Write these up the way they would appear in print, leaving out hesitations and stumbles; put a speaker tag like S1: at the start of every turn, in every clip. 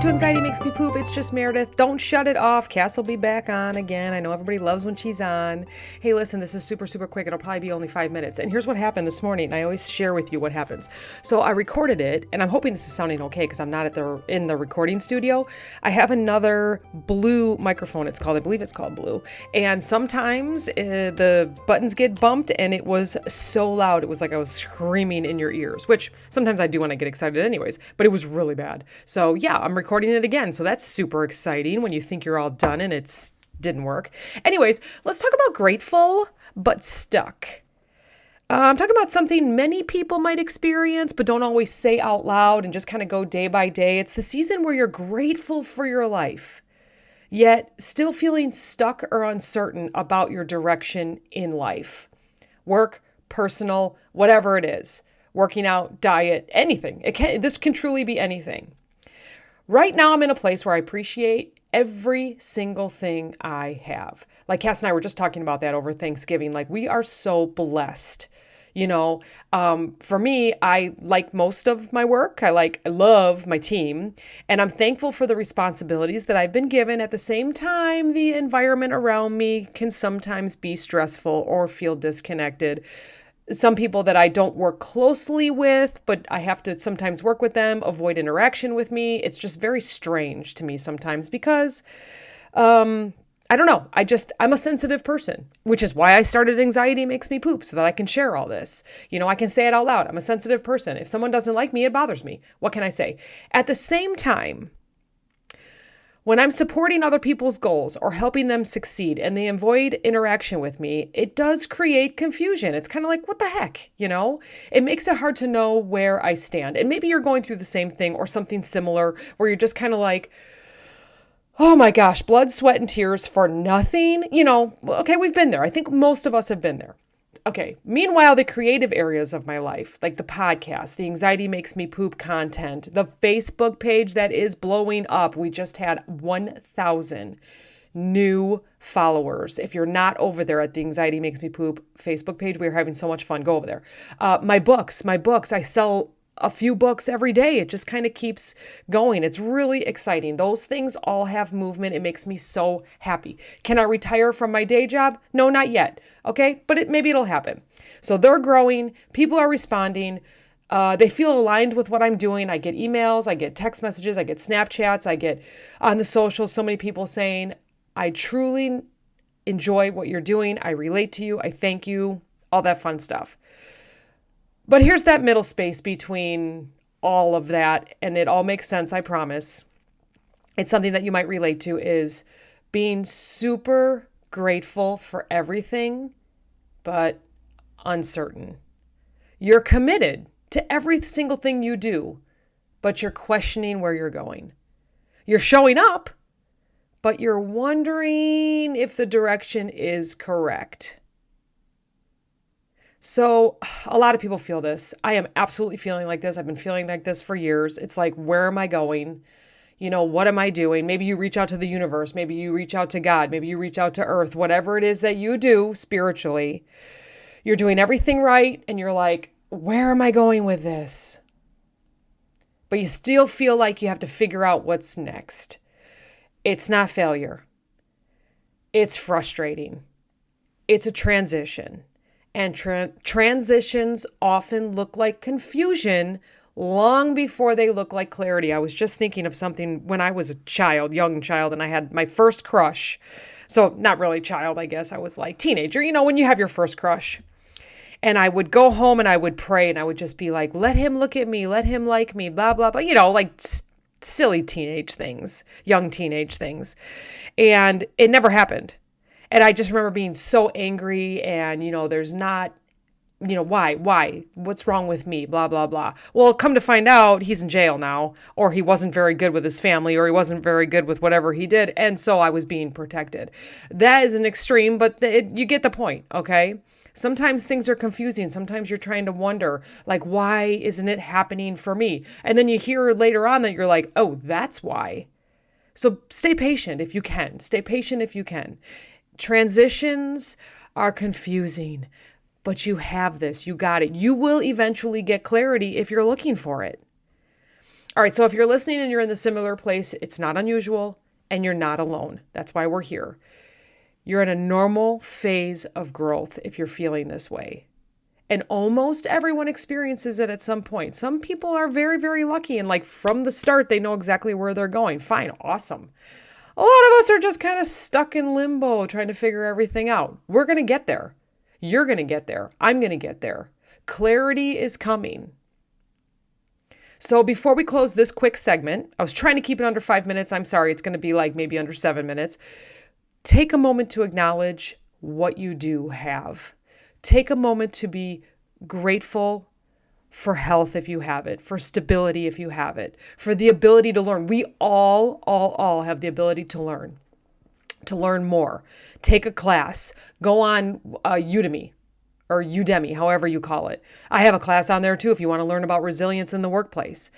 S1: to Anxiety Makes Me Poop. It's just Meredith. Don't shut it off. Cass will be back on again. I know everybody loves when she's on. Hey, listen, this is super, super quick. It'll probably be only 5 minutes. And here's what happened this morning. I always share with you what happens. So I recorded it, and I'm hoping this is sounding okay because I'm not in the recording studio. I have another Blue microphone. I believe it's called Blue. And sometimes the buttons get bumped, and it was so loud. It was like I was screaming in your ears, which sometimes I do when I get excited anyways, but it was really bad. So yeah, I'm recording it again. So that's super exciting when you think you're all done and it's didn't work. Anyways, let's talk about grateful but stuck. I'm talking about something many people might experience, but don't always say out loud and just kind of go day by day. It's the season where you're grateful for your life, yet still feeling stuck or uncertain about your direction in life. Work, personal, whatever it is. Working out, diet, anything. This can truly be anything. Right now, I'm in a place where I appreciate every single thing I have. Like Cass and I were just talking about that over Thanksgiving. Like, we are so blessed. For me, I like most of my work. I love my team, and I'm thankful for the responsibilities that I've been given. At the same time, the environment around me can sometimes be stressful or feel disconnected. Some people that I don't work closely with, but I have to sometimes work with them, avoid interaction with me. It's just very strange to me sometimes because, I don't know. I'm a sensitive person, which is why I started Anxiety Makes Me Poop, so that I can share all this. I can say it out loud. I'm a sensitive person. If someone doesn't like me, it bothers me. What can I say? At the same time, when I'm supporting other people's goals or helping them succeed and they avoid interaction with me, it does create confusion. It's kind of like, what the heck, It makes it hard to know where I stand. And maybe you're going through the same thing or something similar where you're just kind of like, oh my gosh, blood, sweat, and tears for nothing. Okay, we've been there. I think most of us have been there. Okay. Meanwhile, the creative areas of my life, like the podcast, the Anxiety Makes Me Poop content, the Facebook page that is blowing up. We just had 1,000 new followers. If you're not over there at the Anxiety Makes Me Poop Facebook page, we're having so much fun. Go over there. My books, I sell a few books every day. It just kind of keeps going. It's really exciting. Those things all have movement. It makes me so happy. Can I retire from my day job? No, not yet. Okay. But maybe it'll happen. So they're growing. People are responding. They feel aligned with what I'm doing. I get emails, I get text messages, I get Snapchats, I get on the socials, so many people saying, I truly enjoy what you're doing. I relate to you. I thank you. All that fun stuff. But here's that middle space between all of that, and it all makes sense, I promise. It's something that you might relate to, is being super grateful for everything, but uncertain. You're committed to every single thing you do, but you're questioning where you're going. You're showing up, but you're wondering if the direction is correct. So a lot of people feel this. I am absolutely feeling like this. I've been feeling like this for years. It's like, where am I going? What am I doing? Maybe you reach out to the universe. Maybe you reach out to God. Maybe you reach out to earth. Whatever it is that you do spiritually, you're doing everything right. And you're like, where am I going with this? But you still feel like you have to figure out what's next. It's not failure. It's frustrating. It's a transition. And transitions often look like confusion long before they look like clarity. I was just thinking of something when I was a young child, and I had my first crush. So not really child, I guess. I was like teenager, when you have your first crush. And I would go home and I would pray and I would just be like, let him look at me, let him like me, blah, blah, blah, like silly teenage things, young teenage things. And it never happened. And I just remember being so angry and, there's not, why, what's wrong with me, blah, blah, blah. Well, come to find out he's in jail now, or he wasn't very good with his family, or he wasn't very good with whatever he did. And so I was being protected. That is an extreme, but you get the point. Okay. Sometimes things are confusing. Sometimes you're trying to wonder, like, why isn't it happening for me? And then you hear later on that you're like, oh, that's why. So stay patient if you can. Stay patient if you can. Transitions are confusing, but you have this. You got it. You will eventually get clarity if you're looking for it. All right, so if you're listening and you're in the similar place, it's not unusual and you're not alone. That's why we're here. You're in a normal phase of growth if you're feeling this way. And almost everyone experiences it at some point. Some people are very, very lucky and like from the start, they know exactly where they're going. Fine, awesome. A lot of us are just kind of stuck in limbo trying to figure everything out. We're going to get there. You're going to get there. I'm going to get there. Clarity is coming. So before we close this quick segment, I was trying to keep it under 5 minutes. I'm sorry, it's going to be like maybe under 7 minutes. Take a moment to acknowledge what you do have. Take a moment to be grateful for health if you have it, for stability if you have it, for the ability to learn. We all have the ability to learn more. Take a class, go on Udemy or Udemy, however you call it. I have a class on there too if you want to learn about resilience in the workplace.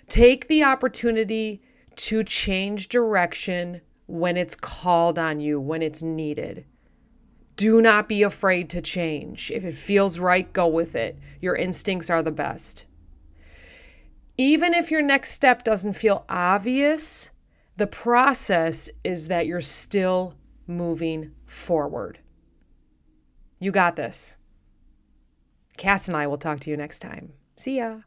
S1: Take the opportunity to change direction when it's called on you, when it's needed. Do not be afraid to change. If it feels right, go with it. Your instincts are the best. Even if your next step doesn't feel obvious, the process is that you're still moving forward. You got this. Cass and I will talk to you next time. See ya.